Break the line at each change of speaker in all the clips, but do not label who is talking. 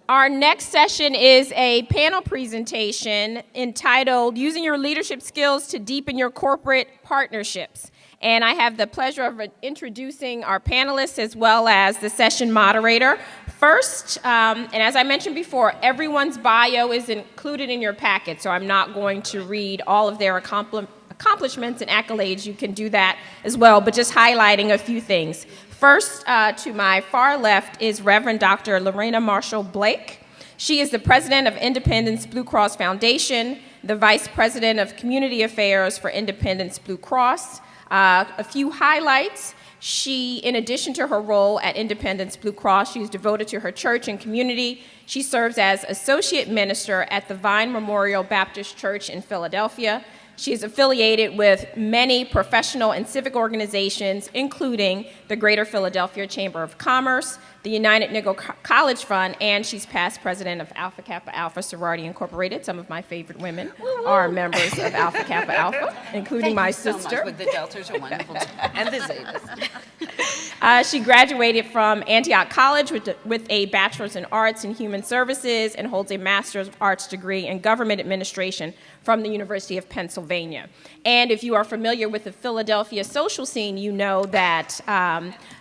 Our next session is a panel presentation entitled Using Your Leadership Skills to Deepen Your Corporate Partnerships. And I have the pleasure of introducing our panelists as well as the session moderator. First, and as I mentioned before, everyone's bio is included in your packet, so I'm not going to read all of their accomplishments and accolades. You can do that as well, but just highlighting a few things. First, to my far left is Reverend Dr. Lorina Marshall Blake. She is the president of Independence Blue Cross Foundation, the vice president of community affairs for Independence Blue Cross. A few highlights. She, in addition to her role at Independence Blue Cross, she is devoted to her church and community. She serves as associate minister at the Vine Memorial Baptist Church in Philadelphia. She is affiliated with many professional and civic organizations, including the Greater Philadelphia Chamber of Commerce, the United Negro College Fund, and she's past president of Alpha Kappa Alpha Sorority Incorporated. Some of my favorite women are members of Alpha Kappa Alpha, including my sister.
So much. But the Deltas are wonderful too, and the Zetas.
She graduated from Antioch College with a bachelor's in arts and human services and holds a master's of arts degree in government administration from the University of Pennsylvania. And if you are familiar with the Philadelphia social scene, you know that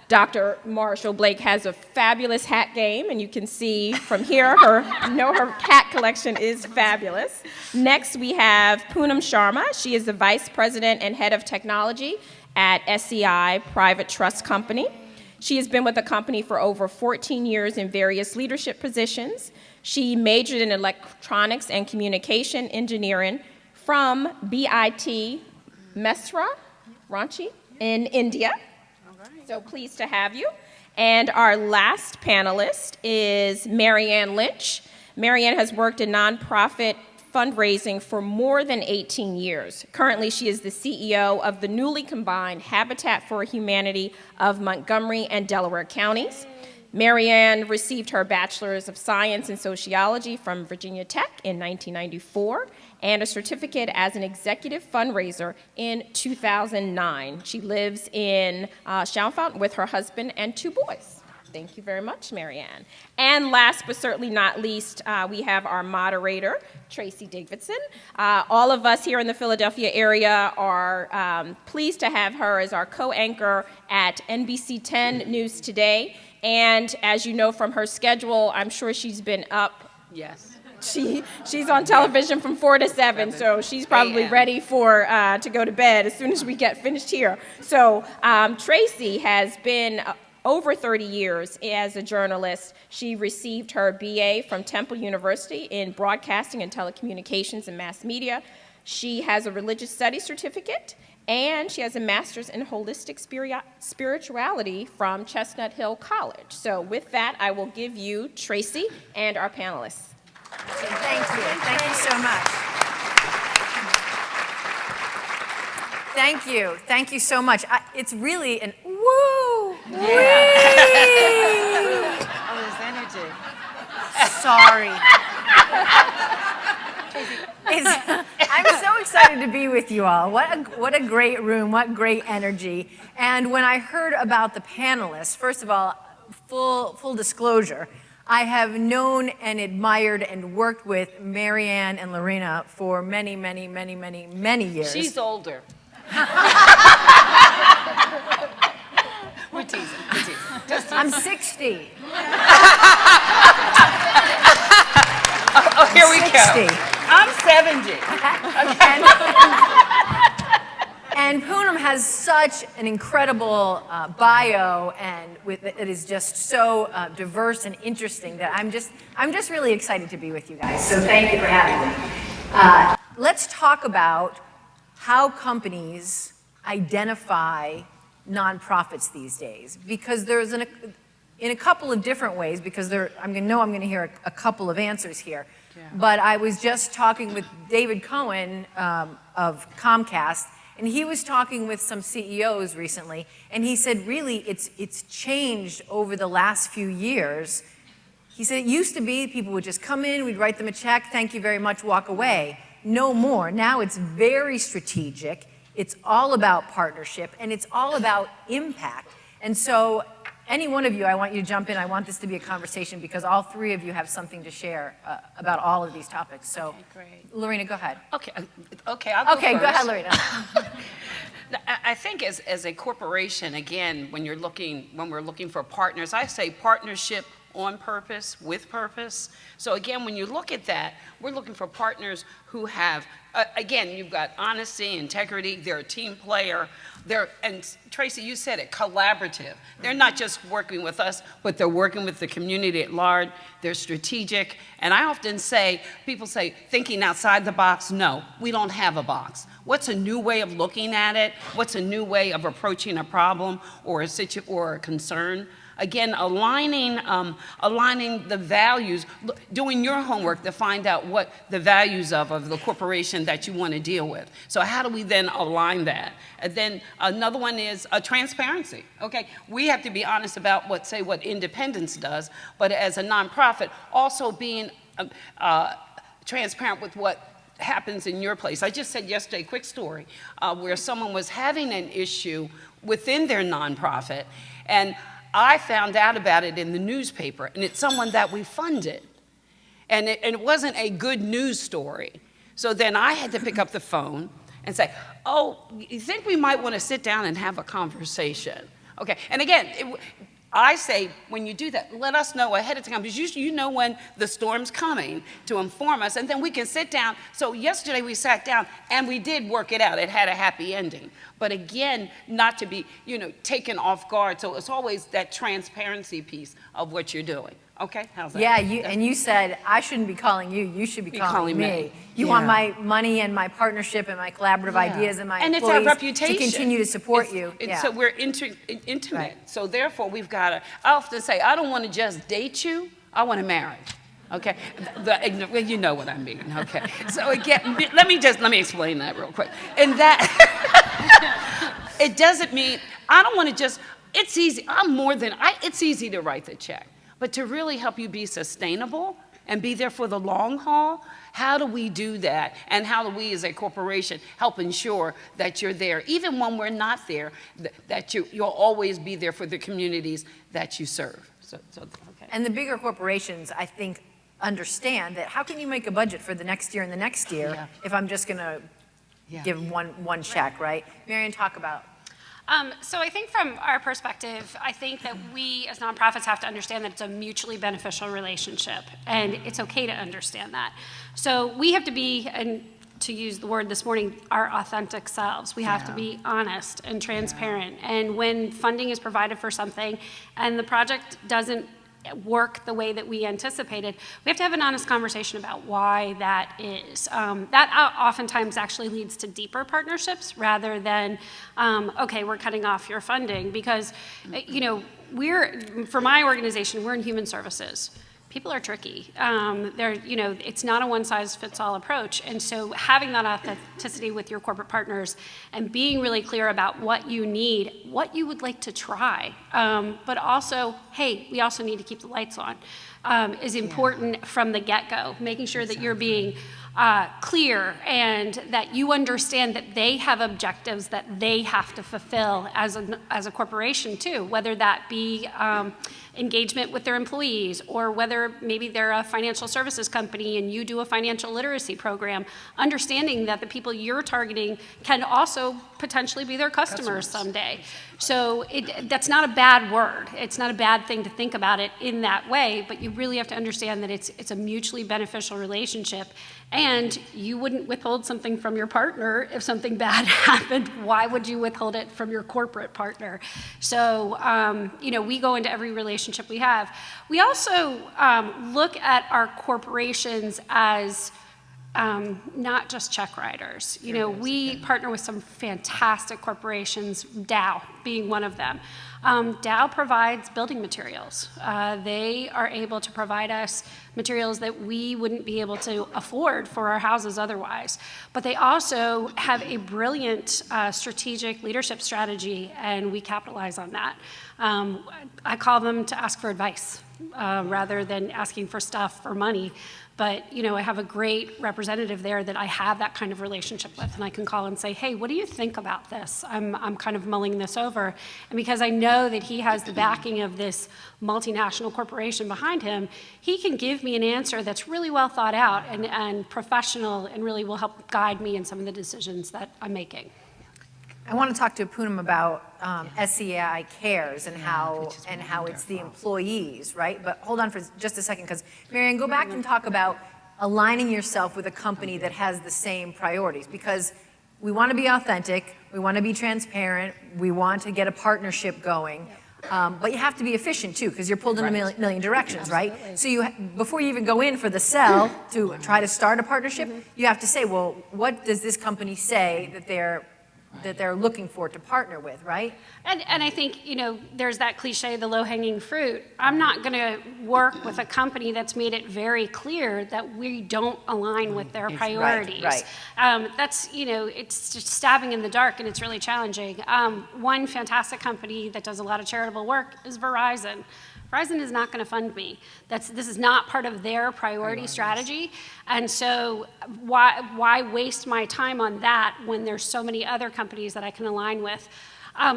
Dr. Marshall Blake has a fabulous hat game, and you can see from here, her hat collection is fabulous. Next, we have Punam Sharma. She is the vice president and head of technology at SEI Private Trust Company. She has been with the company for over 14 years in various leadership positions. She majored in electronics and communication engineering from BIT Mesra, Ranchi, in India. So pleased to have you. And our last panelist is Marianne Lynch. Marianne has worked in nonprofit fundraising for more than 18 years. Currently, she is the CEO of the newly combined Habitat for Humanity of Montgomery and Delaware counties. Marianne received her Bachelor's of Science in Sociology from Virginia Tech in 1994 and a certificate as an executive fundraiser in 2009. She lives in Chalfont with her husband and 2 boys. Thank you very much, Marianne. And last but certainly not least, we have our moderator, Tracy Davidson. All of us here in the Philadelphia area are pleased to have her as our co-anchor at NBC 10 News Today. And as you know from her schedule, I'm sure she's been up.
Yes.
She's on television from 4 to 7, so she's probably ready to go to bed as soon as we get finished here. So Tracy has been over 30 years as a journalist. She received her BA from Temple University in Broadcasting and Telecommunications and Mass Media. She has a religious studies certificate, and she has a master's in holistic spirituality from Chestnut Hill College. So with that, I will give you Tracy and our panelists.
Thank you. Thank you so much. Thank you. Thank you so much. It's really an woo!
Yeah. Oh, there's energy.
Sorry. I'm so excited to be with you all. What a great room, what great energy. And when I heard about the panelists, first of all, full disclosure, I have known and admired and worked with Marianne and Lorina for many years.
She's older. We're teasing.
I'm 60.
Oh, here we
60.
go. I'm 70.
And Punam has such an incredible bio, and it is just so diverse and interesting that I'm just really excited to be with you guys. So thank you for having me. Let's talk about how companies identify nonprofits these days, because there's in a couple of different ways. Because I'm going to hear a couple of answers here. Yeah. But I was just talking with David Cohen of Comcast. And he was talking with some CEOs recently, and he said, really, it's changed over the last few years. He said it used to be people would just come in, we'd write them a check, thank you very much, walk away. No more. Now it's very strategic. It's all about partnership, and it's all about impact. And so any one of you, I want you to jump in. I want this to be a conversation because all three of you have something to share about all of these topics. So,
Okay, great.
Lorina, go ahead.
Okay, I'll go
Okay,
first.
go ahead, Lorina.
I think as a corporation, again, when we're looking for partners, I say partnership on purpose, with purpose. So again, when you look at that, we're looking for partners who have, again, you've got honesty, integrity, they're a team player, and Tracy, you said it, collaborative. They're not just working with us, but they're working with the community at large. They're strategic. And I often say, people say, thinking outside the box. No, we don't have a box. What's a new way of looking at it? What's a new way of approaching a problem or a concern? Again, aligning the values, doing your homework to find out what the values of the corporation that you want to deal with. So how do we then align that? And then another one is transparency. Okay, we have to be honest about what independence does, but as a nonprofit, also being transparent with what happens in your place. I just said yesterday, quick story, where someone was having an issue within their nonprofit, and I found out about it in the newspaper, and it's someone that we funded. And it wasn't a good news story. So then I had to pick up the phone and say, oh, you think we might want to sit down and have a conversation? Okay, and again, I say, when you do that, let us know ahead of time, because you know when the storm's coming to inform us, and then we can sit down. So yesterday we sat down, and we did work it out. It had a happy ending. But again, not to be, taken off guard. So it's always that transparency piece of what you're doing. Okay, how's that?
Yeah, you said, I shouldn't be calling you, you should be calling me. You want my money and my partnership and my collaborative ideas and my
and
employees
it's our reputation.
to continue to support you.
So we're intimate.
Right.
So therefore, we've got to, I often say, I don't want to just date you, I want to marry. Okay, well, you know what I mean. Okay, so again, let me explain that real quick. And that it doesn't mean I don't want to just. It's easy. It's easy to write the check, but to really help you be sustainable and be there for the long haul, how do we do that? And how do we as a corporation help ensure that you're there, even when we're not there, that you'll always be there for the communities that you serve? Okay.
And the bigger corporations, I think, understand that how can you make a budget for the next year and the next year if I'm just going to give one check, right? Marianne, talk about.
So I think from our perspective, I think that we as nonprofits have to understand that it's a mutually beneficial relationship, and it's okay to understand that. So we have to be, and to use the word this morning, our authentic selves. We have to be honest and transparent. And when funding is provided for something and the project doesn't work the way that we anticipated, we have to have an honest conversation about why that is. That oftentimes actually leads to deeper partnerships rather than, okay, we're cutting off your funding, because, for my organization, we're in human services. People are tricky. It's not a one-size-fits-all approach. And so having that authenticity with your corporate partners and being really clear about what you need, what you would like to try, but also, hey, we also need to keep the lights on, is important from the get-go, making sure that you're being clear and that you understand that they have objectives that they have to fulfill as a corporation too, whether that be engagement with their employees, or whether maybe they're a financial services company and you do a financial literacy program, understanding that the people you're targeting can also potentially be their customers someday. So that's not a bad word. It's not a bad thing to think about it in that way, but you really have to understand that it's a mutually beneficial relationship, and you wouldn't withhold something from your partner if something bad happened. Why would you withhold it from your corporate partner? So, we go into every relationship we have. We also look at our corporations as not just check writers. We partner with some fantastic corporations, Dow being one of them. Dow provides building materials. They are able to provide us materials that we wouldn't be able to afford for our houses otherwise. But they also have a brilliant strategic leadership strategy, and we capitalize on that. I call them to ask for advice rather than asking for stuff or money. But, I have a great representative there that I have that kind of relationship with, and I can call and say, hey, what do you think about this? I'm kind of mulling this over. over. And because I know that he has the backing of this multinational corporation behind him, he can give me an answer that's really well thought out and professional and really will help guide me in some of the decisions that I'm making.
I want to talk to Punam about SEI Cares and how it's the employees, right? But hold on for just a second, because Marianne, go back and talk about aligning yourself with a company that has the same priorities, because we want to be authentic, we want to be transparent, we want to get a partnership going. But you have to be efficient too, because you're pulled in a million directions, right? So before you even go in for the sell to try to start a partnership, you have to say, well, what does this company say that they're looking for to partner with, right?
And I think, there's that cliche, the low-hanging fruit. I'm not going to work with a company that's made it very clear that we don't align with their priorities.
Right.
That's, it's just stabbing in the dark, and it's really challenging. One fantastic company that does a lot of charitable work is Verizon. Verizon is not going to fund me. This is not part of their priority strategy. And so why waste my time on that when there's so many other companies that I can align with?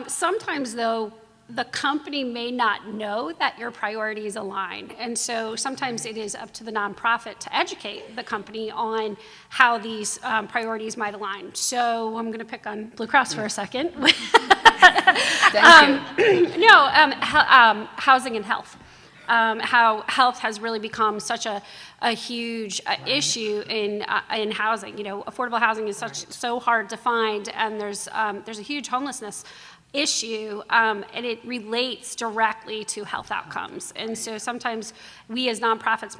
Sometimes, though, the company may not know that your priorities align. And so sometimes it is up to the nonprofit to educate the company on how these priorities might align. So I'm going to pick on Blue Cross for a second.
Thank you.
Housing and health. How health has really become such a huge issue in housing. Affordable housing is so hard to find, and there's a huge homelessness issue, and it relates directly to health outcomes. And so sometimes we as nonprofits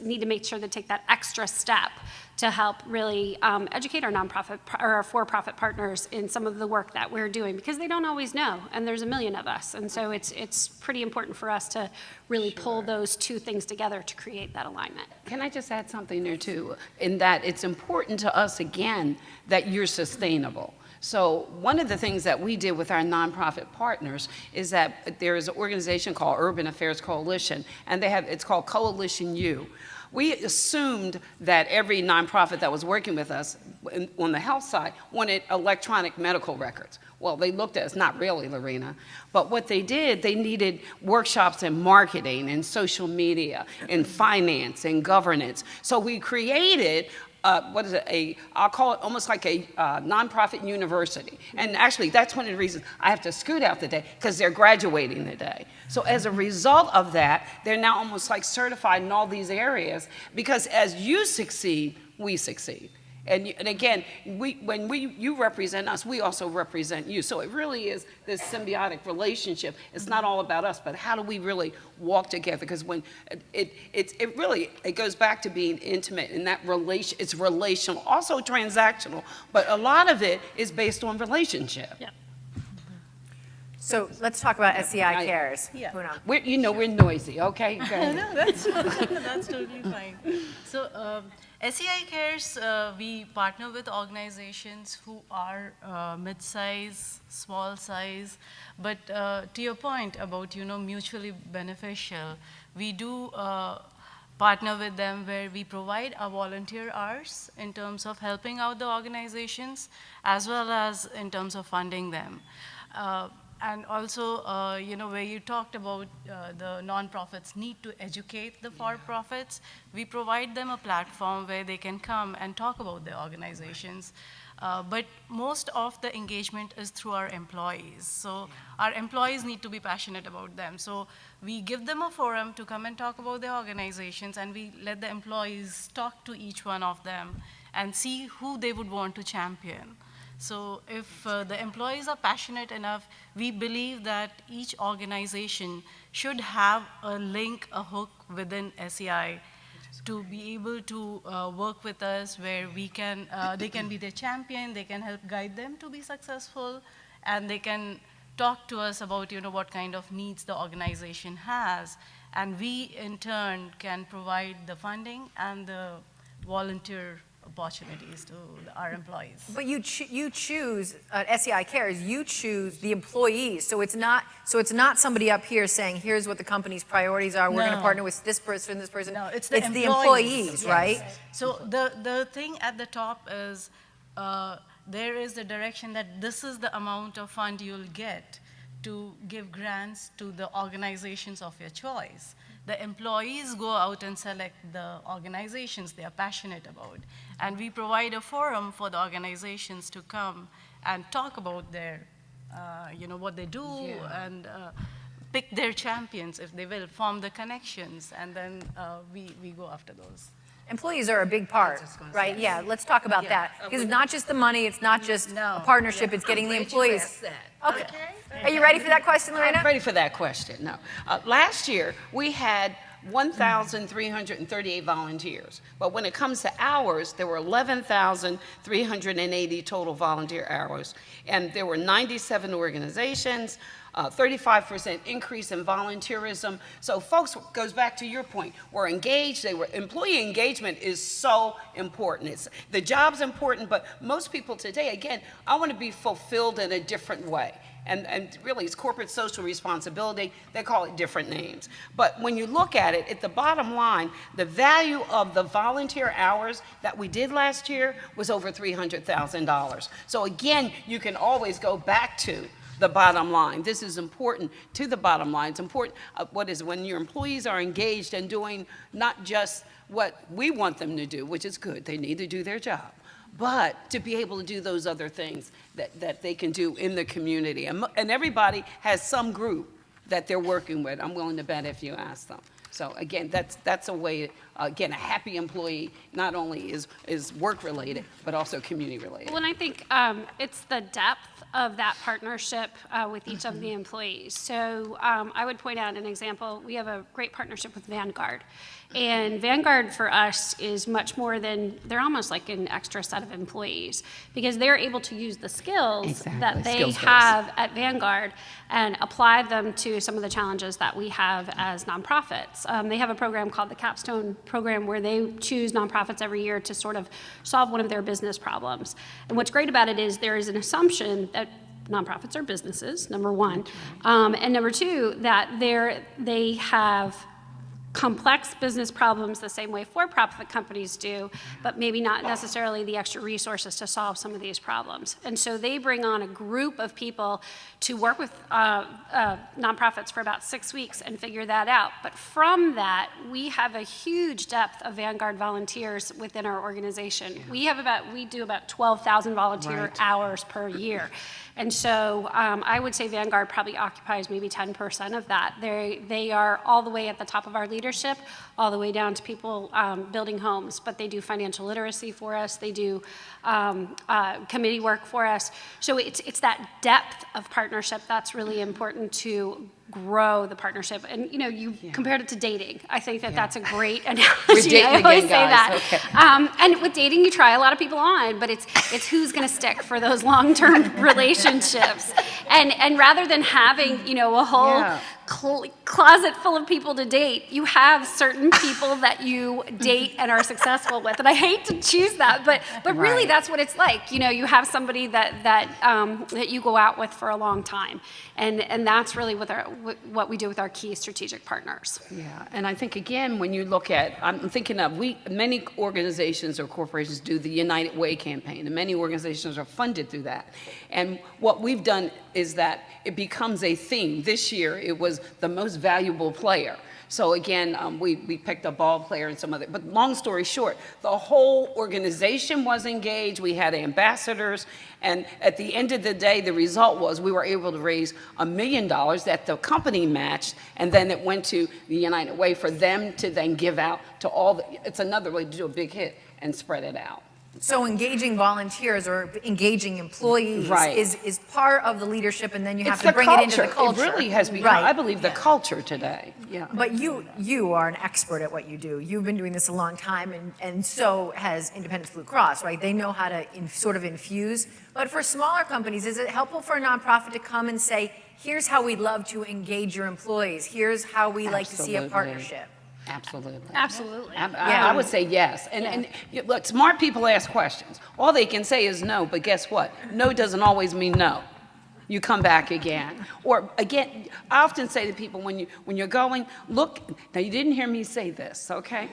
need to make sure to take that extra step to help really educate our nonprofit or our for-profit partners in some of the work that we're doing, because they don't always know, and there's a million of us. And so it's pretty important for us to really pull those two things together to create that alignment.
Can I just add something there too, in that it's important to us, again, that you're sustainable. So one of the things that we did with our nonprofit partners is that there is an organization called Urban Affairs Coalition, and it's called Coalition U. We assumed that every nonprofit that was working with us on the health side wanted electronic medical records. Well, they looked at us, not really, Lorina, but what they did, they needed workshops in marketing and social media and finance and governance. So we created I'll call it almost like a nonprofit university. And actually, that's one of the reasons I have to scoot out today, because they're graduating today. So as a result of that, they're now almost like certified in all these areas, because as you succeed, we succeed. And again, when you represent us, we also represent you. So it really is this symbiotic relationship. It's not all about us, but how do we really walk together? Because when it goes back to being intimate, and that it's relational, also transactional, but a lot of it is based on relationship.
Yeah.
So let's talk about SEI Cares.
Yeah.
Punam.
We're noisy, okay? Go ahead.
No, that's totally fine. So SEI Cares, we partner with organizations who are mid-size, small size, but to your point about, mutually beneficial, we do partner with them where we provide our volunteer hours in terms of helping out the organizations, as well as in terms of funding them. And also, where you talked about the nonprofits need to educate the for-profits, we provide them a platform where they can come and talk about their organizations. But most of the engagement is through our employees. So our employees need to be passionate about them. So we give them a forum to come and talk about their organizations, and we let the employees talk to each one of them and see who they would want to champion. So if the employees are passionate enough, we believe that each organization should have a link, a hook within SEI to be able to work with us, where they can be their champion, they can help guide them to be successful, and they can talk to us about what kind of needs the organization has. And we, in turn, can provide the funding and the volunteer opportunities to our employees.
But you choose at SEI Cares. You choose the employees. So it's not somebody up here saying, "Here's what the company's priorities are. We're going to partner with this person, this person."
No, it's
the employees,
yes.
right?
So the thing at the top is there is a direction that this is the amount of fund you'll get to give grants to the organizations of your choice. The employees go out and select the organizations they are passionate about. And we provide a forum for the organizations to come and talk about their, what they do, and pick their champions, if they will, form the connections, and then we go after those.
Employees are a big part, right? Yeah, let's talk about that. Because it's not just the money, it's not just a partnership, it's getting the employees. Okay. Are you ready for that question, Lorina?
I'm ready for that question. No. Last year, we had 1,338 volunteers. But when it comes to hours, there were 11,380 total volunteer hours. And there were 97 organizations, 35% increase in volunteerism. So folks, goes back to your point, were engaged. Employee engagement is so important. The job's important, but most people today, again, I want to be fulfilled in a different way. And really, it's corporate social responsibility. They call it different names. But when you look at it, at the bottom line, the value of the volunteer hours that we did last year was over $300,000. So again, you can always go back to the bottom line. This is important to the bottom line. It's important, when your employees are engaged and doing not just what we want them to do, which is good, they need to do their job, but to be able to do those other things that they can do in the community. And everybody has some group that they're working with, I'm willing to bet, if you ask them. So again, that's a way, again, a happy employee not only is work-related, but also community-related.
Well, and I think it's the depth of that partnership with each of the employees. So I would point out an example. We have a great partnership with Vanguard. And Vanguard for us is much more than, they're almost like an extra set of employees, because they're able to use the skills that they have at Vanguard and apply them to some of the challenges that we have as nonprofits. They have a program called the Capstone Program where they choose nonprofits every year to sort of solve one of their business problems. And what's great about it is there is an assumption that nonprofits are businesses, number one, and number two, that they have complex business problems the same way for-profit companies do, but maybe not necessarily the extra resources to solve some of these problems. And so they bring on a group of people to work with nonprofits for about 6 weeks and figure that out. But from that, we have a huge depth of Vanguard volunteers within our organization. We do about 12,000 volunteer hours per year. And so I would say Vanguard probably occupies maybe 10% of that. They are all the way at the top of our leadership, all the way down to people building homes, but they do financial literacy for us. They do committee work for us. So it's that depth of partnership that's really important to grow the partnership. And you compared it to dating. I think that's a great analogy. I always say that. Okay. And with dating, you try a lot of people on, but it's who's going to stick for those long-term relationships. And rather than having a whole closet full of people to date, you have certain people that you date and are successful with. And I hate to choose that, but really that's what it's like. You have somebody that you go out with for a long time, and that's really what we do with our key strategic partners.
Yeah, and I think again, when you look at, I'm thinking of many organizations or corporations do the United Way campaign, and many organizations are funded through that. And what we've done is that it becomes a theme. This year, it was the most valuable player. So again, we picked a ball player and some other, but long story short, the whole organization was engaged. We had ambassadors, and at the end of the day, the result was we were able to raise $1 million that the company matched, and then it went to the United Way for them to then give out to it's another way to do a big hit and spread it out.
So engaging volunteers or engaging employees is part of the leadership, and then you have to bring it into the culture.
It really has become, I believe, the culture today. Yeah.
But you are an expert at what you do. You've been doing this a long time, and so has Independence Blue Cross, right? They know how to sort of infuse. But for smaller companies, is it helpful for a nonprofit to come and say, here's how we'd love to engage your employees. Here's how we like to see a partnership.
Absolutely.
Absolutely.
I would say yes. And look, smart people ask questions. All they can say is no, but guess what? No doesn't always mean no. You come back again. Or again, I often say to people when you're going, look, now you didn't hear me say this, okay?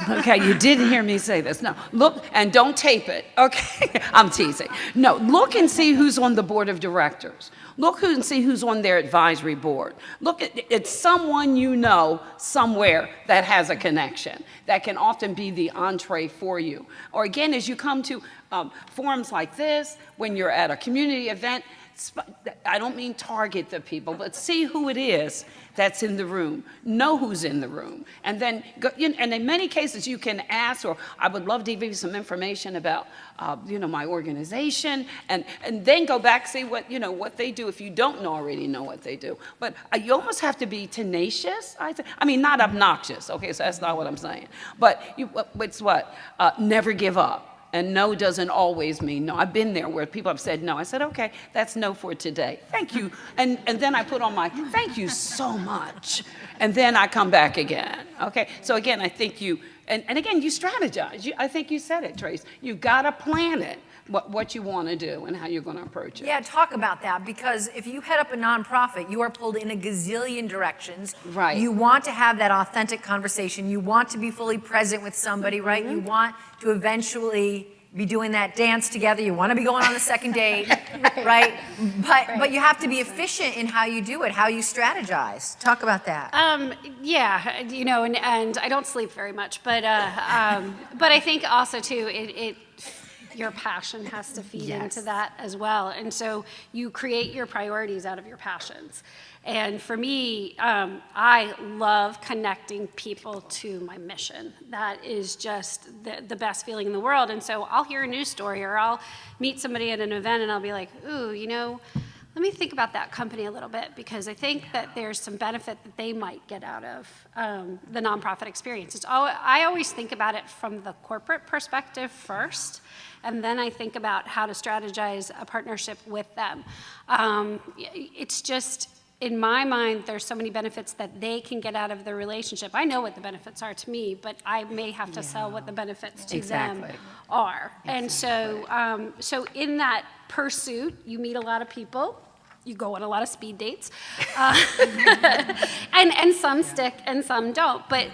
Okay, you didn't hear me say this. No, look, and don't tape it, okay? I'm teasing. No, look and see who's on the board of directors. Look and see who's on their advisory board. Look at someone you know somewhere that has a connection. That can often be the entree for you. Or again, as you come to forums like this, when you're at a community event, I don't mean target the people, but see who it is that's in the room. Know who's in the room. And then, and in many cases you can ask, or I would love to give you some information about, my organization, and then go back, see what they do if you don't already know what they do. But you almost have to be tenacious, I mean, not obnoxious, okay, so that's not what I'm saying. But it's what? Never give up. And no doesn't always mean no. I've been there where people have said no. I said, okay, that's no for today. Thank you. And then I put on my, thank you so much. And then I come back again, okay? So again, I think and again, you strategize. I think you said it, Trace. You've got to plan it, what you want to do and how you're going to approach it.
Yeah, talk about that, because if you head up a nonprofit, you are pulled in a gazillion directions.
Right.
You want to have that authentic conversation. You want to be fully present with somebody, right? You want to eventually be doing that dance together. You want to be going on the second date, right? But you have to be efficient in how you do it, how you strategize. Talk about that.
Yeah, and I don't sleep very much, but I think also too, your passion has to feed into that as well. And so you create your priorities out of your passions. And for me, I love connecting people to my mission. That is just the best feeling in the world. And so I'll hear a news story, or I'll meet somebody at an event and I'll be like, ooh, let me think about that company a little bit, because I think that there's some benefit that they might get out of the nonprofit experience. I always think about it from the corporate perspective first, and then I think about how to strategize a partnership with them. It's just, in my mind, there's so many benefits that they can get out of the relationship. I know what the benefits are to me, but I may have to sell what the benefits to them are. And so in that pursuit, you meet a lot of people. You go on a lot of speed dates, and some stick and some don't. But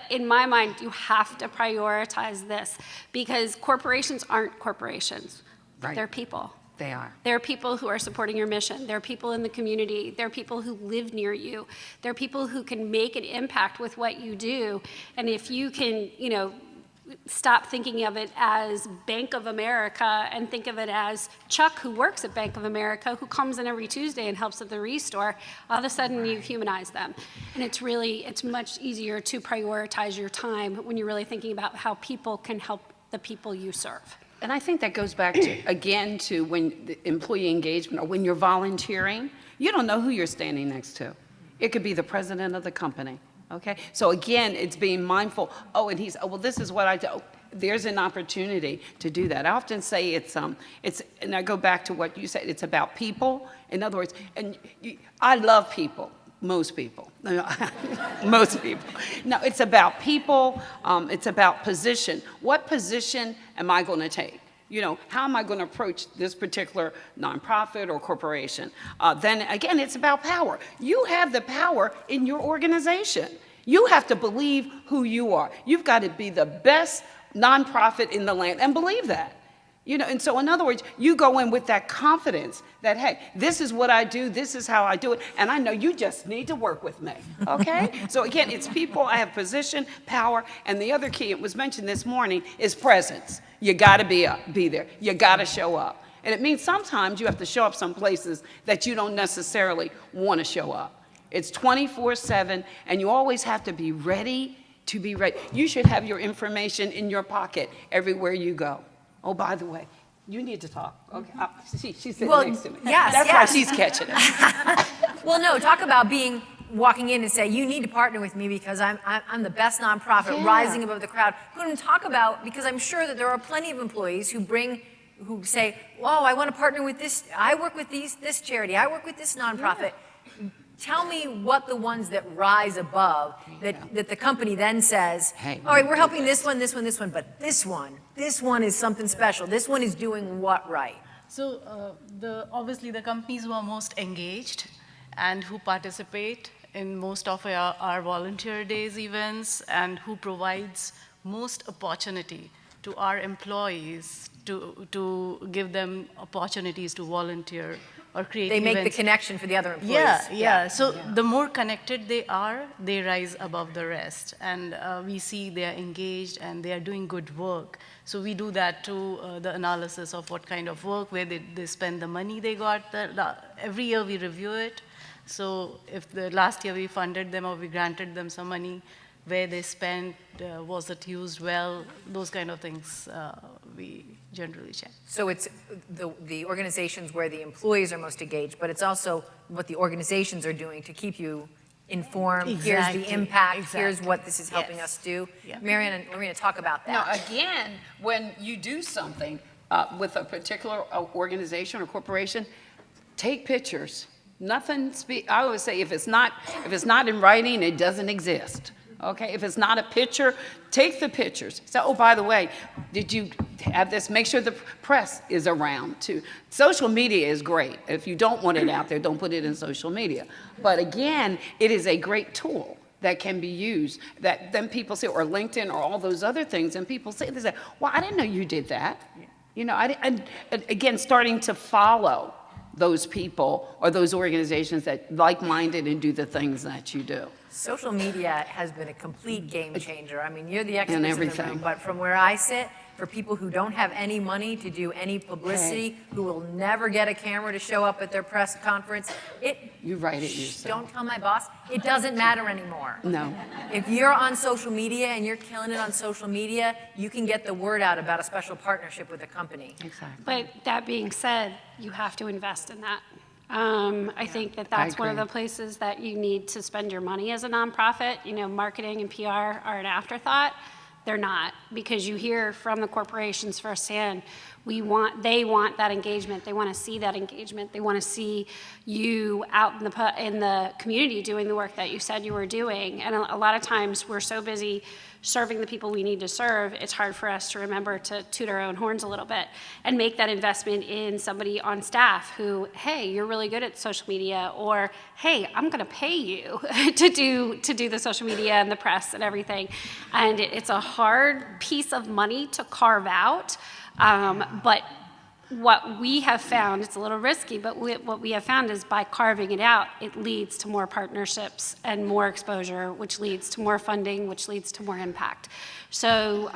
in my mind, you have to prioritize this, because corporations aren't corporations.
Right.
They're people.
They are.
There are people who are supporting your mission. There are people in the community. There are people who live near you. There are people who can make an impact with what you do. And if you can, stop thinking of it as Bank of America and think of it as Chuck, who works at Bank of America, who comes in every Tuesday and helps at the Restore, all of a sudden you humanize them. And it's much easier to prioritize your time when you're really thinking about how people can help the people you serve.
And I think that goes back to when the employee engagement, or when you're volunteering, you don't know who you're standing next to. It could be the president of the company. Okay, so again, it's being mindful. Oh, and this is what I do. There's an opportunity to do that. I often say and I go back to what you said. It's about people. In other words, I love people. Most people. Most people. No, it's about people. It's about position. What position am I going to take? How am I going to approach this particular nonprofit or corporation? Then again, it's about power. You have the power in your organization. You have to believe who you are. You've got to be the best nonprofit in the land, and believe that. And so in other words, you go in with that confidence that, hey, this is what I do, this is how I do it, and I know you just need to work with me, okay? So again, it's people, I have position, power, and the other key, it was mentioned this morning, is presence. You gotta be there, you gotta show up. And it means sometimes you have to show up some places that you don't necessarily wanna show up. It's 24/7, and you always have to be ready to be ready. You should have your information in your pocket everywhere you go. Oh, by the way, you need to talk. Okay, she's sitting next to me.
Yes,
That's why she's catching it.
Well, no, talk about walking in and say, you need to partner with me because I'm the best nonprofit, rising above the crowd. Talk about, because I'm sure that there are plenty of employees who say, oh, I want to partner with this, I work with this charity, I work with this nonprofit. Tell me what the ones that rise above, that the company then says,
hey,
all right, we're helping this one, but this one is something special. This one is doing what right?
So obviously the companies who are most engaged and who participate in most of our volunteer days events and who provides most opportunity to our employees to give them opportunities to volunteer or create
They make the
events.
connection for the other employees.
Yeah. So the more connected they are, they rise above the rest. And we see they are engaged and they are doing good work. So we do that too, the analysis of what kind of work, where they spend the money they got. Every year we review it. So if the last year we funded them or we granted them some money, where they spent, was it used well, those kind of things we generally check.
So it's the organizations where the employees are most engaged, but it's also what the organizations are doing to keep you informed. Here's
Exactly,
the impact.
exactly.
Here's what this is helping
Yes.
us do.
Yeah.
Marianne and Lorina, talk about
Now,
that.
again, when you do something with a particular organization or corporation, take pictures. I always say if it's not in writing, it doesn't exist. Okay, if it's not a picture, take the pictures. So, oh, by the way, did you have this? Make sure the press is around too. Social media is great. If you don't want it out there, don't put it in social media. But again, it is a great tool that can be used, that then people say, or LinkedIn or all those other things, and people say, well, I didn't know you did that. You know, again, starting to follow those people or those organizations that like-minded and do the things that you do.
Social media has been a complete game changer. I mean, you're the experts
And
in the
everything.
room, but from where I sit, for people who don't have any money to do any publicity, who will never get a camera to show up at their press conference,
You write it yourself.
don't tell my boss, it doesn't matter anymore.
No.
If you're on social media and you're killing it on social media, you can get the word out about a special partnership with a company.
Exactly.
But that being said, you have to invest in that. I think that that's one of
agree.
the places that you need to spend your money as a nonprofit. You know, marketing and PR are an afterthought. They're not, because you hear from the corporations firsthand, they want that engagement. They want to see that engagement. They want to see you out in the community doing the work that you said you were doing. And a lot of times we're so busy serving the people we need to serve, it's hard for us to remember to toot our own horns a little bit and make that investment in somebody on staff who, hey, you're really good at social media, or hey, I'm going to pay you to do the social media and the press and everything. And it's a hard piece of money to carve out, but what we have found, it's a little risky, but what we have found is by carving it out, it leads to more partnerships and more exposure, which leads to more funding, which leads to more impact. So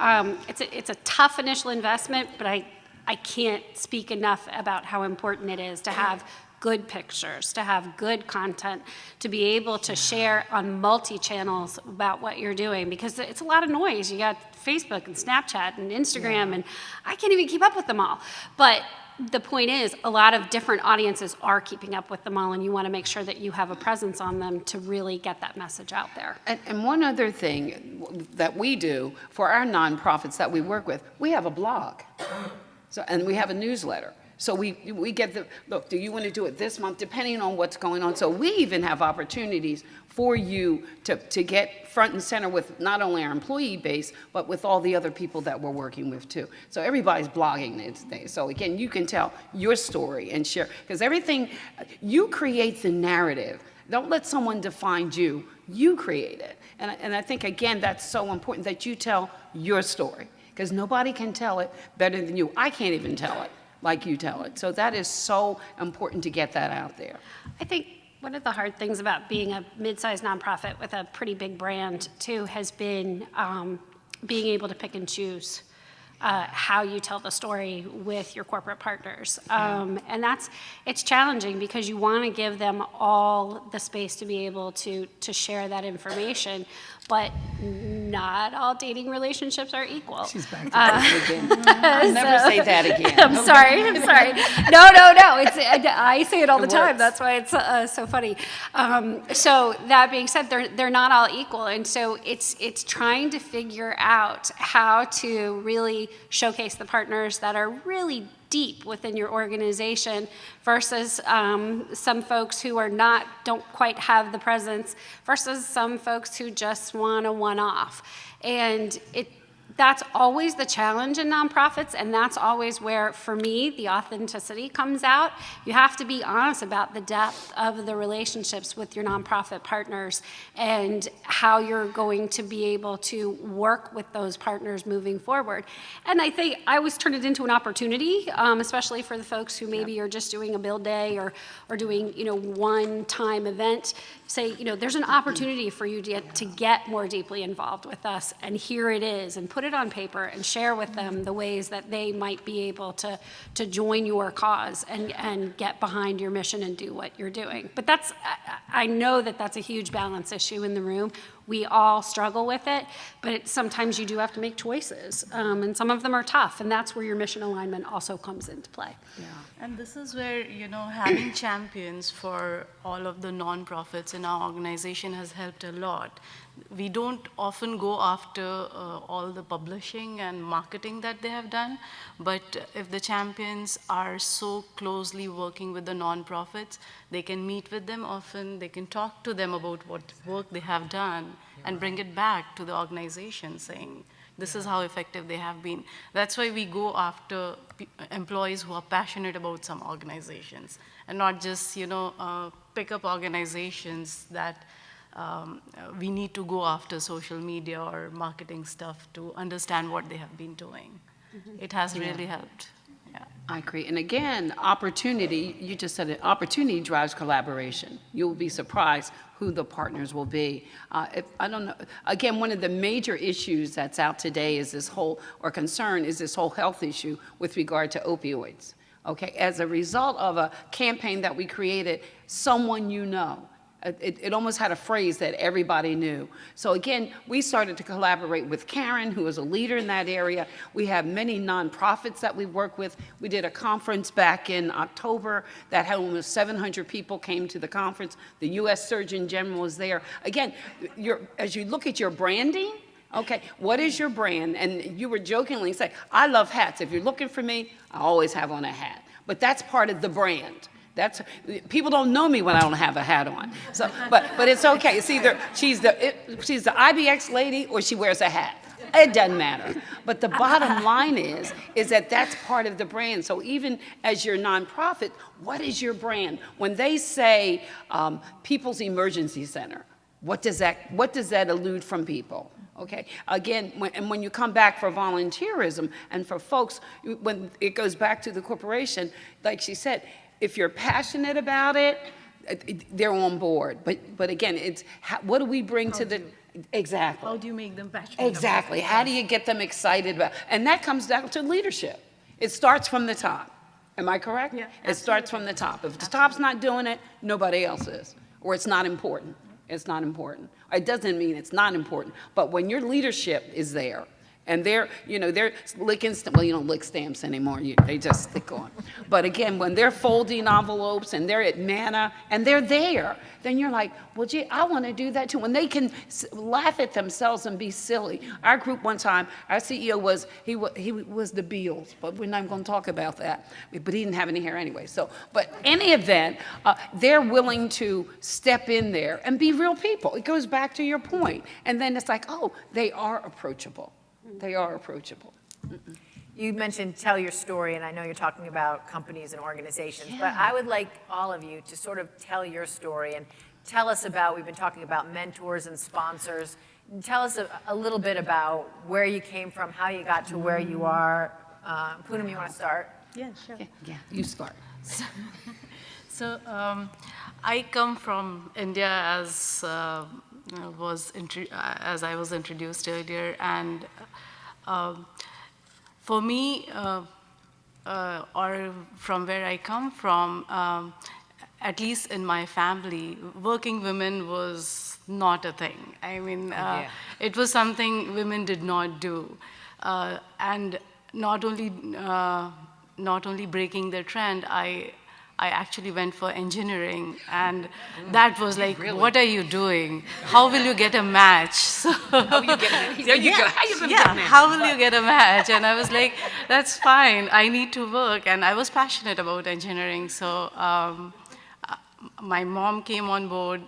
it's a tough initial investment, but I can't speak enough about how important it is to have good pictures, to have good content, to be able to share on multi-channels about what you're doing, because it's a lot of noise. You got Facebook and Snapchat and Instagram, and I can't even keep up with them all. But the point is, a lot of different audiences are keeping up with them all, and you want to make sure that you have a presence on them to really get that message out there.
And one other thing that we do for our nonprofits that we work with, we have a blog. And we have a newsletter. So we get look, do you want to do it this month, depending on what's going on. So we even have opportunities for you to get front and center with not only our employee base, but with all the other people that we're working with too. So everybody's blogging these days. So again, you can tell your story and share, because everything, you create the narrative. Don't let someone define you. You create it. And I think, again, that's so important that you tell your story, because nobody can tell it better than you. I can't even tell it like you tell it. So that is so important to get that out there.
I think one of the hard things about being a mid-sized nonprofit with a pretty big brand, too, has been being able to pick and choose how you tell the story with your corporate partners. And it's challenging because you want to give them all the space to be able to share that information, but not all dating relationships are equal.
She's back to that again. I'll never say that again.
I'm sorry. No. I say it all the time. That's why it's so funny. So that being said, they're not all equal, and so it's trying to figure out how to really showcase the partners that are really deep within your organization versus some folks who don't quite have the presence versus some folks who just want a one-off. And that's always the challenge in nonprofits, and that's always where, for me, the authenticity comes out. You have to be honest about the depth of the relationships with your nonprofit partners and how you're going to be able to work with those partners moving forward. And I think I always turn it into an opportunity, especially for the folks who maybe are just doing a build day or doing, one-time event. Say, there's an opportunity for you to get more deeply involved with us, and here it is, and put it on paper and share with them the ways that they might be able to join your cause and get behind your mission and do what you're doing. But I know that that's a huge balance issue in the room. We all struggle with it, but sometimes you do have to make choices, and some of them are tough, and that's where your mission alignment also comes into play.
Yeah. And this is where, having champions for all of the nonprofits in our organization has helped a lot. We don't often go after all the publishing and marketing that they have done, but if the champions are so closely working with the nonprofits, they can meet with them often, they can talk to them about what work they have done and bring it back to the organization saying, this is how effective they have been. That's why we go after employees who are passionate about some organizations and not just, pick up organizations that we need to go after social media or marketing stuff to understand what they have been doing. It has really helped. Yeah.
I agree. And again, opportunity, you just said it, opportunity drives collaboration. You'll be surprised who the partners will be. I don't know, again, one of the major issues that's out today is this whole health issue with regard to opioids. Okay, as a result of a campaign that we created, someone you know. It almost had a phrase that everybody knew. So again, we started to collaborate with Karen, who is a leader in that area. We have many nonprofits that we work with. We did a conference back in October that had almost 700 people came to the conference. The U.S. Surgeon General was there. Again, as you look at your branding, okay, what is your brand? And you were jokingly saying, I love hats. If you're looking for me, I always have on a hat. But that's part of the brand. People don't know me when I don't have a hat on. So, but it's okay. It's either she's the IBX lady or she wears a hat. It doesn't matter. But the bottom line is that that's part of the brand. So even as your nonprofit, what is your brand? When they say People's Emergency Center, what does that elude from people? Okay. Again, when you come back for volunteerism and for folks, when it goes back to the corporation, like she said, if you're passionate about it, they're on board. But again, it's what do we bring to the exactly?
How do you make them passionate?
Exactly. How do you get them excited about? And that comes down to leadership. It starts from the top. Am I correct?
Yeah.
It starts from the top. If the top's not doing it, nobody else is, or it's not important. It's not important. It doesn't mean it's not important, but when your leadership is there. And they're licking, well, you don't lick stamps anymore, they just stick on. But again, when they're folding envelopes and they're at Manna and they're there, then you're like, well, gee, I want to do that too. When they can laugh at themselves and be silly. Our group one time, our CEO was the Beals, but we're not going to talk about that. But he didn't have any hair anyway. So, but any event, they're willing to step in there and be real people. It goes back to your point. And then it's like, oh, they are approachable. They are approachable.
You mentioned tell your story, and I know you're talking about companies and organizations, but I would like all of you to sort of tell your story and tell us about, we've been talking about mentors and sponsors. Tell us a little bit about where you came from, how you got to where you are. Punam, you want to start?
Yeah, sure.
Yeah, you start.
So I come from India as I was introduced earlier, and for me, or from where I come from, at least in my family, working women was not a thing. I mean, it was something women did not do, and not only breaking the trend, I actually went for engineering, and that was like, really? What are you doing? How will you get a match? So,
how will you get a match? There you go. How you gonna get a match?
How will you get a match? And I was like, that's fine. I need to work, and I was passionate about engineering. So my mom came on board.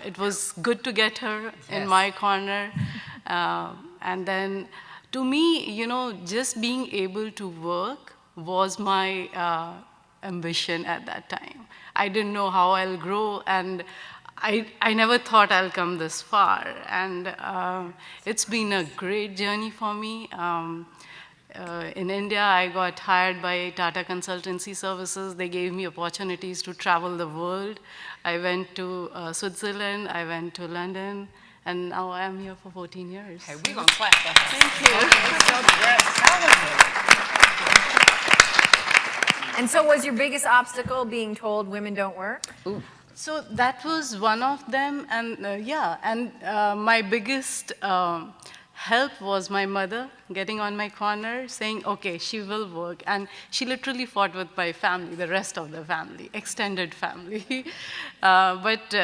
It was good to get her in my corner, and then to me, you know, just being able to work was my ambition at that time. I didn't know how I'll grow, and I never thought I'll come this far. And it's been a great journey for me. In India, I got hired by Tata Consultancy Services. They gave me opportunities to travel the world. I went to Switzerland, I went to London, and now I'm here for 14 years.
Hey, we're going to clap for her.
Thank you. And so was your biggest obstacle being told women don't work?
Ooh. So that was one of them, and my biggest help was my mother getting on my corner, saying, okay, she will work. And she literally fought with my family, the rest of the family, extended family. Once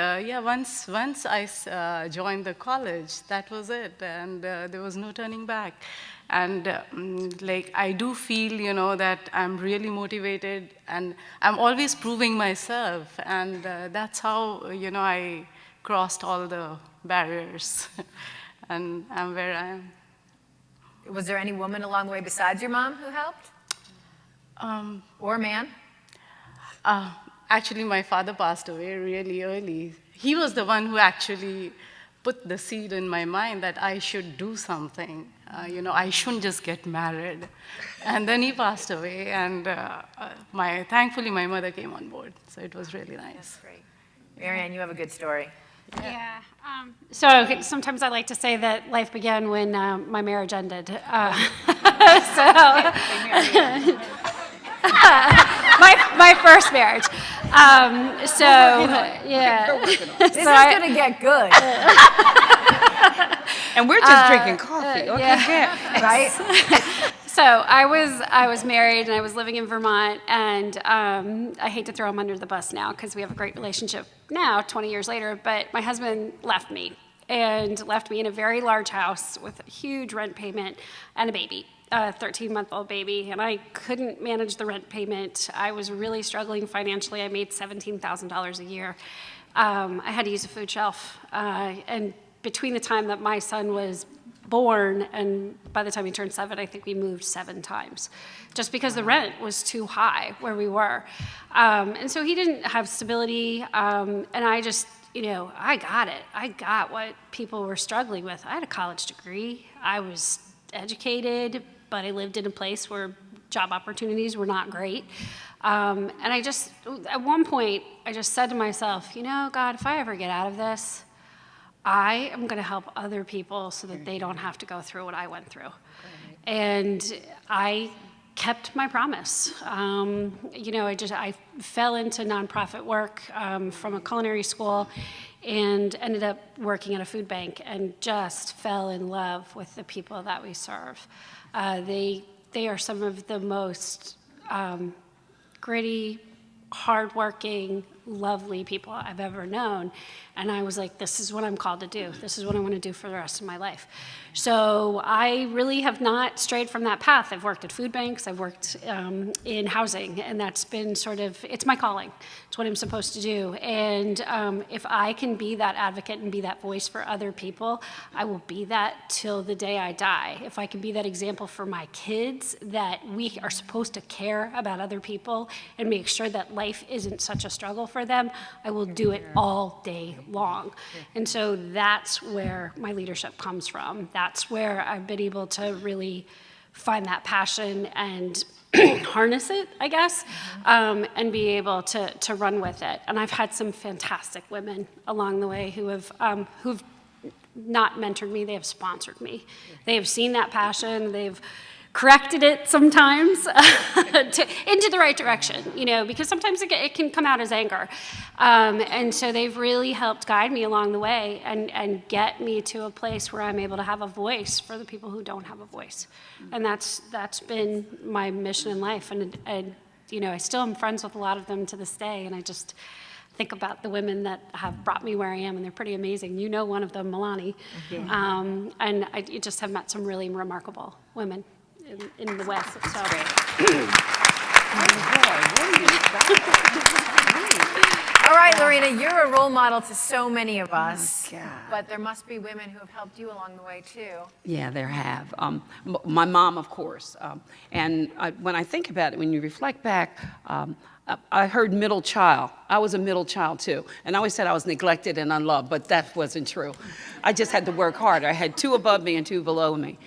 I joined the college, that was it, and there was no turning back. And I do feel, you know, that I'm really motivated, and I'm always proving myself, and that's how, you know, I crossed all the barriers. And I'm where I am.
Was there any woman along the way besides your mom who helped? Or man?
Actually, my father passed away really early. He was the one who actually put the seed in my mind that I should do something. You know, I shouldn't just get married. And then he passed away, and thankfully my mother came on board. So it was really nice.
That's great. Marianne, you have a good story.
Yeah. So sometimes I like to say that life began when my marriage ended. My first marriage. Yeah.
This is going to get good.
And we're just drinking coffee. Okay,
yeah.
Right?
So I was married, and I was living in Vermont, and I hate to throw him under the bus now because we have a great relationship now, 20 years later, but my husband left me in a very large house with a huge rent payment and a baby, a 13-month-old baby, and I couldn't manage the rent payment. I was really struggling financially. I made $17,000 a year. I had to use a food shelf, and between the time that my son was born and by the time he turned 7, I think we moved 7 times, just because the rent was too high where we were. And so he didn't have stability, and I just, you know, I got it. I got what people were struggling with. I had a college degree. I was educated, but I lived in a place where job opportunities were not great. And I just, at one point, I just said to myself, you know, God, if I ever get out of this, I am going to help other people so that they don't have to go through what I went through. And I kept my promise. You know, I fell into nonprofit work from a culinary school and ended up working at a food bank and just fell in love with the people that we serve. They are some of the most gritty, hardworking, lovely people I've ever known. And I was like, this is what I'm called to do. This is what I want to do for the rest of my life. So I really have not strayed from that path. I've worked at food banks, I've worked in housing, and that's been sort of, it's my calling. It's what I'm supposed to do. And if I can be that advocate and be that voice for other people, I will be that till the day I die. If I can be that example for my kids, that we are supposed to care about other people and make sure that life isn't such a struggle for them, I will do it all day long. And so that's where my leadership comes from. That's where I've been able to really find that passion and harness it, I guess, and be able to run with it. And I've had some fantastic women along the way who've not mentored me, they have sponsored me. They have seen that passion, they've corrected it sometimes into the right direction, you know, because sometimes it can come out as anger. And so they've really helped guide me along the way and get me to a place where I'm able to have a voice for the people who don't have a voice. And that's been my mission in life. And you know, I still am friends with a lot of them to this day, and I just think about the women that have brought me where I am, and they're pretty amazing. You know one of them, Milani. And I just have met some really remarkable women in the West. So.
All right, Lorina, you're a role model to so many of us,
God.
but there must be women who have helped you along the way too.
Yeah, there have. My mom, of course. When I think about it, when you reflect back, I heard middle child. I was a middle child too. And I always said I was neglected and unloved, but that wasn't true. I just had to work harder. I had 2 above me and 2 below me.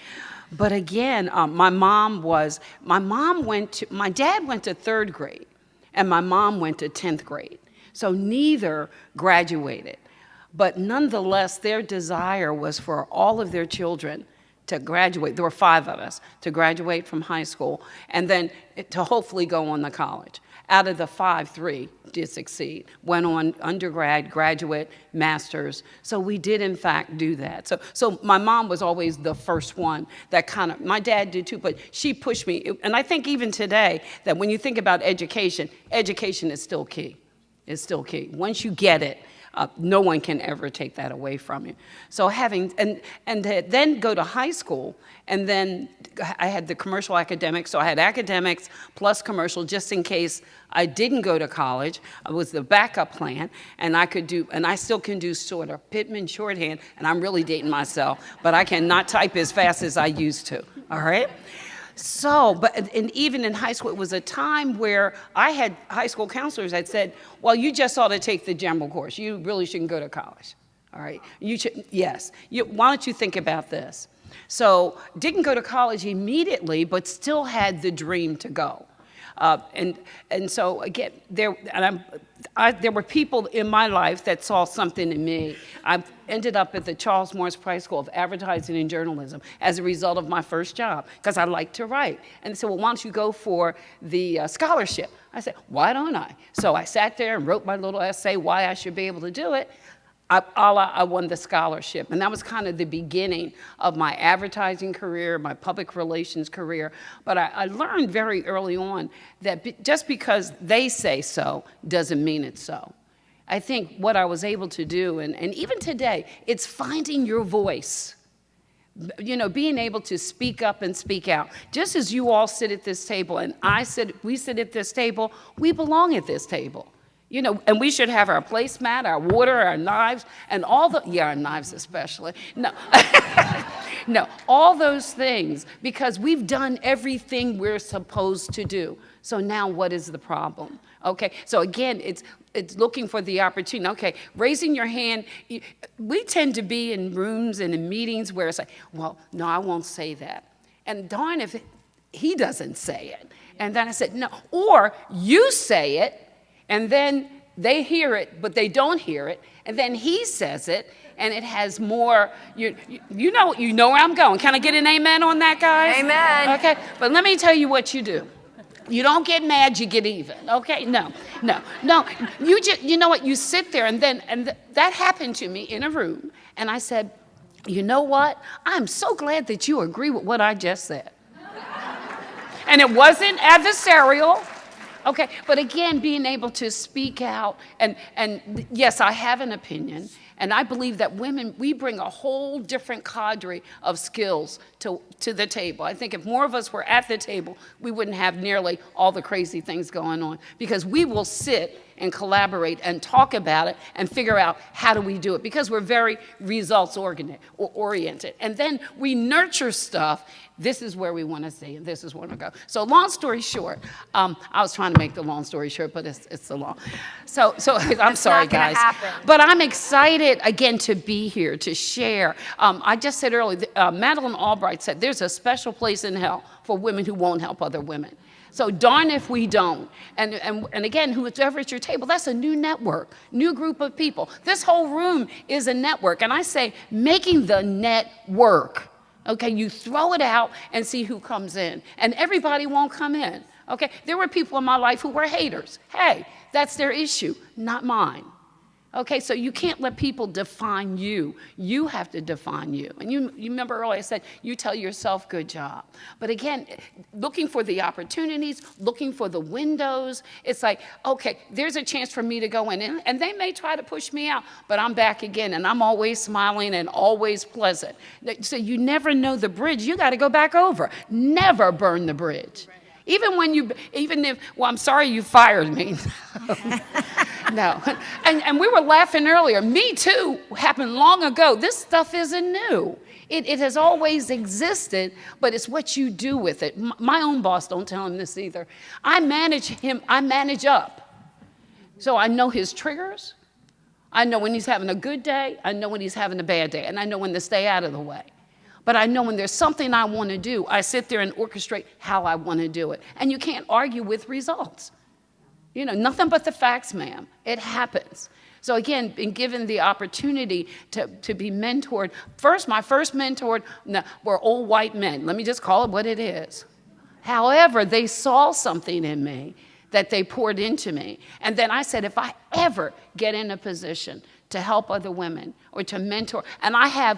But again, my dad went to 3rd grade and my mom went to 10th grade. So neither graduated. But nonetheless, their desire was for all of their children to graduate. There were 5 of us to graduate from high school and then to hopefully go on to college. Out of the 5, 3 did succeed, went on undergrad, graduate, master's. So we did, in fact, do that. So my mom was always the first one that my dad did too, but she pushed me. And I think even today, that when you think about education, education is still key. It's still key. Once you get it, no one can ever take that away from you. So then go to high school, and then I had the commercial academics, so I had academics plus commercial just in case I didn't go to college. It was the backup plan, and I still can do sort of Pittman shorthand, and I'm really dating myself, but I cannot type as fast as I used to, all right? So, and even in high school, it was a time where I had high school counselors that said, well, you just ought to take the general course. You really shouldn't go to college, all right? You should, yes. Why don't you think about this? So, didn't go to college immediately, but still had the dream to go. And so again, there were people in my life that saw something in me. I ended up at the Charles Morris Price School of Advertising and Journalism as a result of my first job, because I like to write. And they said, well, why don't you go for the scholarship? I said, why don't I? So I sat there and wrote my little essay why I should be able to do it. I won the scholarship, and that was kind of the beginning of my advertising career, my public relations career. But I learned very early on that just because they say so doesn't mean it's so. I think what I was able to do, and even today, it's finding your voice. You know, being able to speak up and speak out. Just as you all sit at this table, and we sit at this table, we belong at this table. You know, and we should have our placemat, our water, our knives, and our knives especially. No, no, all those things, because we've done everything we're supposed to do. So now what is the problem? Okay, so again, it's looking for the opportunity. Okay, raising your hand, we tend to be in rooms and in meetings where it's like, well, no, I won't say that. And darn if he doesn't say it. And then I said, no, or you say it, and then they hear it, but they don't hear it. And then he says it, and it has more, you know where I'm going. Can I get an amen on that, guys?
Amen.
Okay, but let me tell you what you do. You don't get mad, you get even, okay? No. You know what, you sit there, and that happened to me in a room, and I said, you know what? I'm so glad that you agree with what I just said. And it wasn't adversarial. Okay, but again, being able to speak out, and yes, I have an opinion, and I believe that women, we bring a whole different cadre of skills to the table. I think if more of us were at the table, we wouldn't have nearly all the crazy things going on, because we will sit and collaborate and talk about it and figure out how do we do it, because we're very results oriented. And then we nurture stuff. This is where we want to see, and this is where we go. So long story short, I was trying to make the long story short, but it's the long. So I'm sorry, guys. But I'm excited, again, to be here, to share. I just said earlier, Madeleine Albright said, there's a special place in hell for women who won't help other women. So darn if we don't. And again, whoever at your table, that's a new network, new group of people. This whole room is a network. And I say, making the net work. Okay, you throw it out and see who comes in. And everybody won't come in. Okay, there were people in my life who were haters. Hey, that's their issue, not mine. Okay, so you can't let people define you. You have to define you. And you remember earlier I said, you tell yourself, good job. But again, looking for the opportunities, looking for the windows. It's like, okay, there's a chance for me to go in. And they may try to push me out, but I'm back again. And I'm always smiling and always pleasant. So you never know the bridge. You got to go back over. Never burn the bridge. Even if, well, I'm sorry you fired me. No. And we were laughing earlier. Me Too happened long ago. This stuff isn't new. It has always existed, but it's what you do with it. My own boss, don't tell him this either. I manage up. So I know his triggers. I know when he's having a good day. I know when he's having a bad day. And I know when to stay out of the way. But I know when there's something I want to do, I sit there and orchestrate how I want to do it. And you can't argue with results. You know, nothing but the facts, ma'am. It happens. So again, being given the opportunity to be mentored. My first mentor were old white men. Let me just call it what it is. However, they saw something in me that they poured into me. And then I said, if I ever get in a position to help other women or to mentor. And I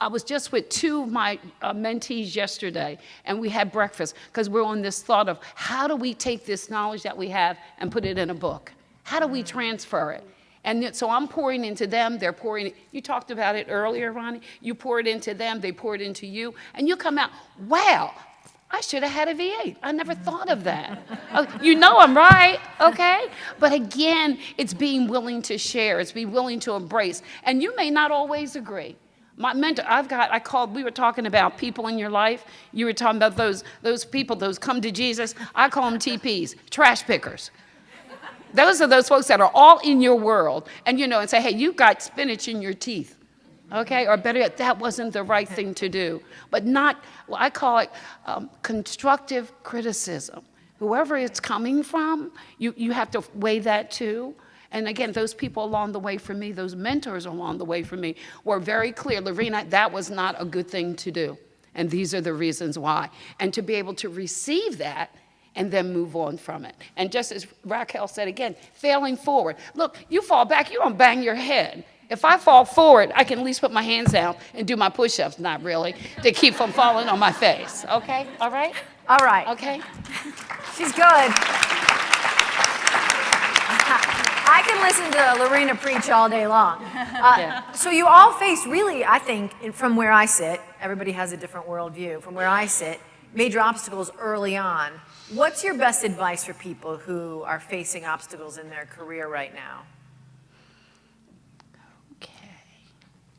was just with two of my mentees yesterday, and we had breakfast because we're on this thought of how do we take this knowledge that we have and put it in a book? How do we transfer it? And so I'm pouring into them, they're pouring. You talked about it earlier, Ronnie. You pour it into them, they pour it into you, and you come out, wow, I should have had a V8. I never thought of that. You know I'm right, okay? But again, it's being willing to share. It's being willing to embrace. And you may not always agree. My mentor, we were talking about people in your life. You were talking about those people, those come to Jesus. I call them TPs, trash pickers. Those are those folks that are all in your world. And, and say, hey, you got spinach in your teeth. Okay, or better yet, that wasn't the right thing to do. But I call it constructive criticism. Whoever it's coming from, you have to weigh that too. And again, those people along the way for me, those mentors along the way for me, were very clear. Lorina, that was not a good thing to do. And these are the reasons why. And to be able to receive that and then move on from it. And just as Raquel said again, failing forward. Look, you fall back, you don't bang your head. If I fall forward, I can at least put my hands down and do my push-ups, not really, to keep from falling on my face. Okay? All right?
All right.
Okay?
She's good. I can listen to Lorina preach all day long. So you all face really, I think, from where I sit, everybody has a different worldview, from where I sit, major obstacles early on. What's your best advice for people who are facing obstacles in their career right now?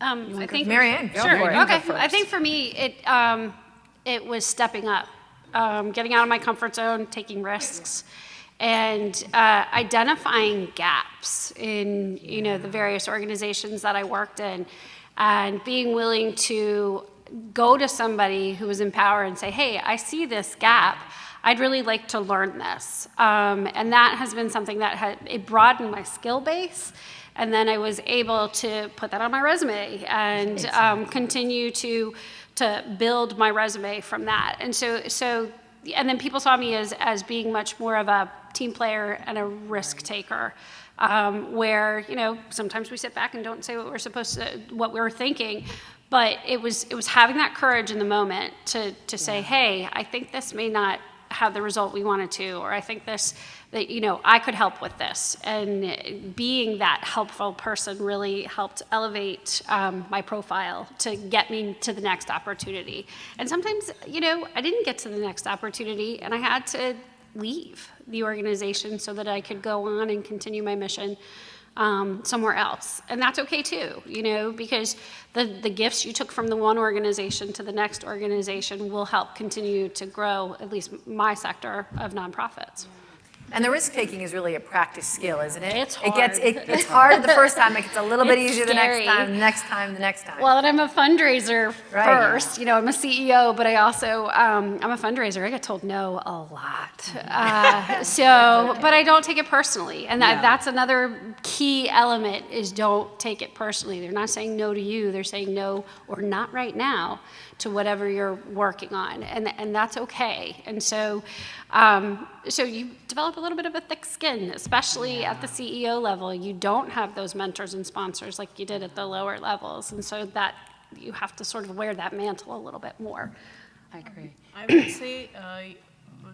I think
Marianne, go
sure.
for it.
Okay. I think for me, it was stepping up, getting out of my comfort zone, taking risks, and identifying gaps in the various organizations that I worked in, and being willing to go to somebody who was in power and say, "Hey, I see this gap. I'd really like to learn this," and that has been something that it broadened my skill base. And then I was able to put that on my resume and continue to build my resume from that. And and then people saw me as being much more of a team player and a risk taker, where sometimes we sit back and don't say what we're thinking, but it was having that courage in the moment to say, hey, I think this may not have the result we wanted to, or I think that I could help with this. And being that helpful person really helped elevate my profile to get me to the next opportunity. And sometimes, I didn't get to the next opportunity, and I had to leave the organization so that I could go on and continue my mission somewhere else. And that's okay too, because the gifts you took from the one organization to the next organization will help continue to grow at least my sector of nonprofits.
And the risk-taking is really a practice skill, isn't it?
It's hard.
It's hard the first time. It gets a little bit
It's
easier
scary.
the next time.
Well, and I'm a fundraiser
Right.
first. I'm a CEO, but I also, I'm a fundraiser. I get told no a lot. But I don't take it personally. And that's another key element is don't take it personally. They're not saying no to you. They're saying no or not right now to whatever you're working on. And that's okay. And so you develop a little bit of a thick skin, especially at the CEO level. You don't have those mentors and sponsors like you did at the lower levels. And so that you have to sort of wear that mantle a little bit more.
I agree.
I would say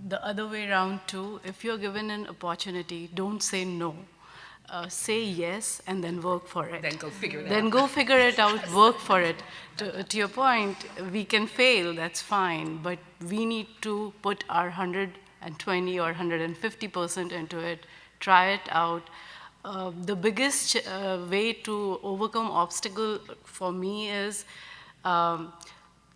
the other way around too. If you're given an opportunity, don't say no. Say yes and then work for it.
Then go figure it out.
Then go figure it out, work for it. To your point, we can fail, that's fine, but we need to put our 120 or 150% into it, try it out, The biggest way to overcome obstacle for me is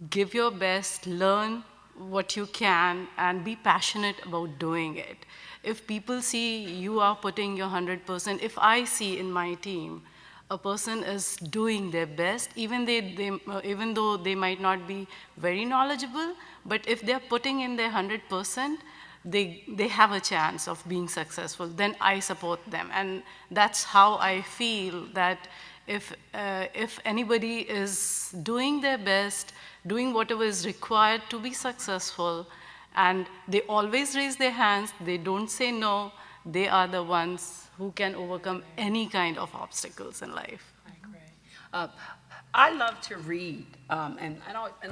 give your best, learn what you can, and be passionate about doing it. If people see you are putting your 100%, if I see in my team a person is doing their best, even though they might not be very knowledgeable, but if they're putting in their 100%, they have a chance of being successful, then I support them. And that's how I feel that if anybody is doing their best, doing whatever is required to be successful, and they always raise their hands, they don't say no, they are the ones who can overcome any kind of obstacles in life.
I love to read, and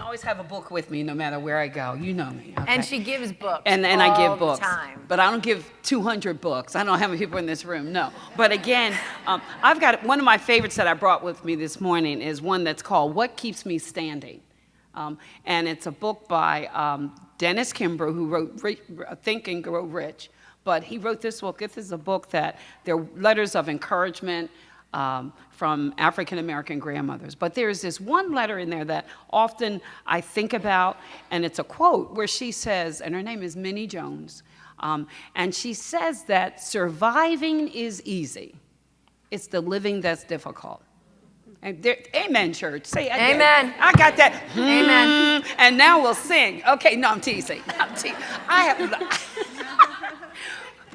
always have a book with me no matter where I go. You know me. Okay?
And she gives books
And I
all
give
the
books.
time.
But I don't give 200 books. I don't know how many people in this room, no. But again, I've got one of my favorites that I brought with me this morning is one that's called What Keeps Me Standing? And it's a book by Dennis Kimbrough, who wrote Think and Grow Rich. But he wrote this book. This is a book that they're letters of encouragement from African-American grandmothers. But there's this one letter in there that often I think about, and it's a quote where she says, and her name is Minnie Jones, and she says that surviving is easy. It's the living that's difficult. And amen, church. Say
Amen.
I got that.
Amen.
And now we'll sing. Okay, no, I'm teasing. I have.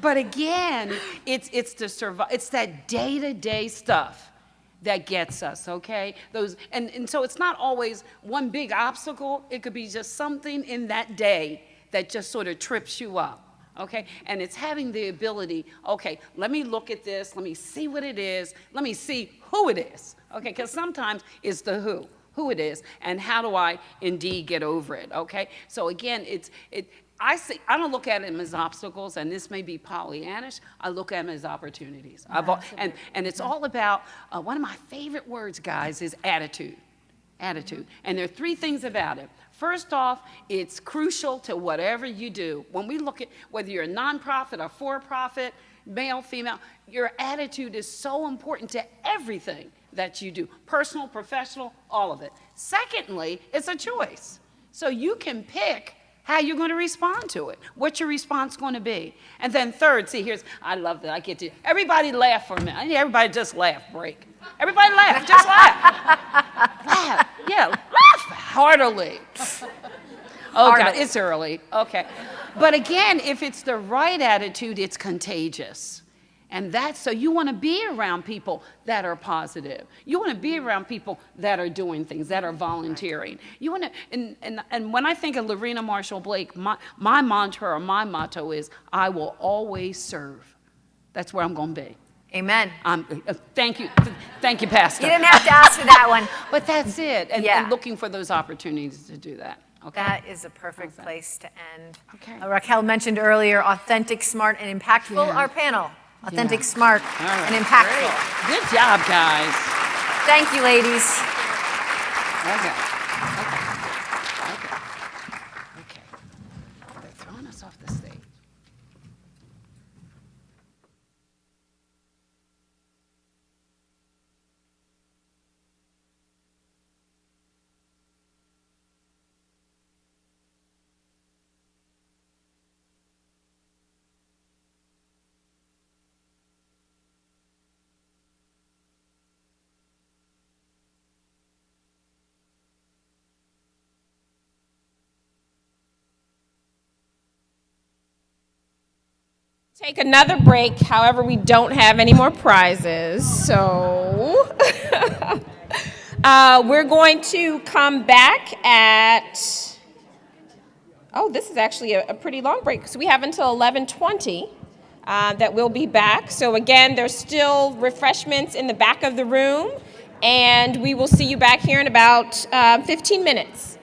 But again, it's the survive. It's that day-to-day stuff that gets us. Okay, and so it's not always one big obstacle. It could be just something in that day that just sort of trips you up. Okay, and it's having the ability. Okay, let me look at this. Let me see what it is. Let me see who it is. Okay, because sometimes it's the who it is, and how do I indeed get over it? Okay, so again, I don't look at them as obstacles, and this may be Pollyannish. I look at them as opportunities. And it's all about, one of my favorite words, guys, is attitude. Attitude. And there are three things about it. First off, it's crucial to whatever you do. When we look at whether you're a nonprofit or for-profit, male, female, your attitude is so important to everything that you do. Personal, professional, all of it. Secondly, it's a choice. So you can pick how you're going to respond to it, what your response going to be. And then third, I love that, I get to, everybody laugh for a minute. I need everybody just laugh, break. Everybody laugh, just laugh. Laugh, yeah, laugh heartily. Oh God, it's early, okay. But again, if it's the right attitude, it's contagious. And so you want to be around people that are positive. You want to be around people that are doing things, that are volunteering. You want to, and when I think of Lorina Marshall Blake, my mantra or my motto is, I will always serve. That's where I'm going to be.
Amen.
Thank you, Pastor.
You didn't have to ask for that one.
But that's it, and
Yeah.
looking for those opportunities to do that. Okay.
That is a perfect place to end.
Okay.
Raquel mentioned earlier, authentic, smart, and impactful,
Yeah.
our panel. Authentic,
Yeah.
smart,
All right.
and impactful.
Good job, guys.
Thank you, ladies.
Okay. They're throwing us off the stage.
Take another break. However, we don't have any more prizes. So we're going to come back at, this is actually a pretty long break. So we have until 11:20 that we'll be back. So again, there's still refreshments in the back of the room. And we will see you back here in about 15 minutes.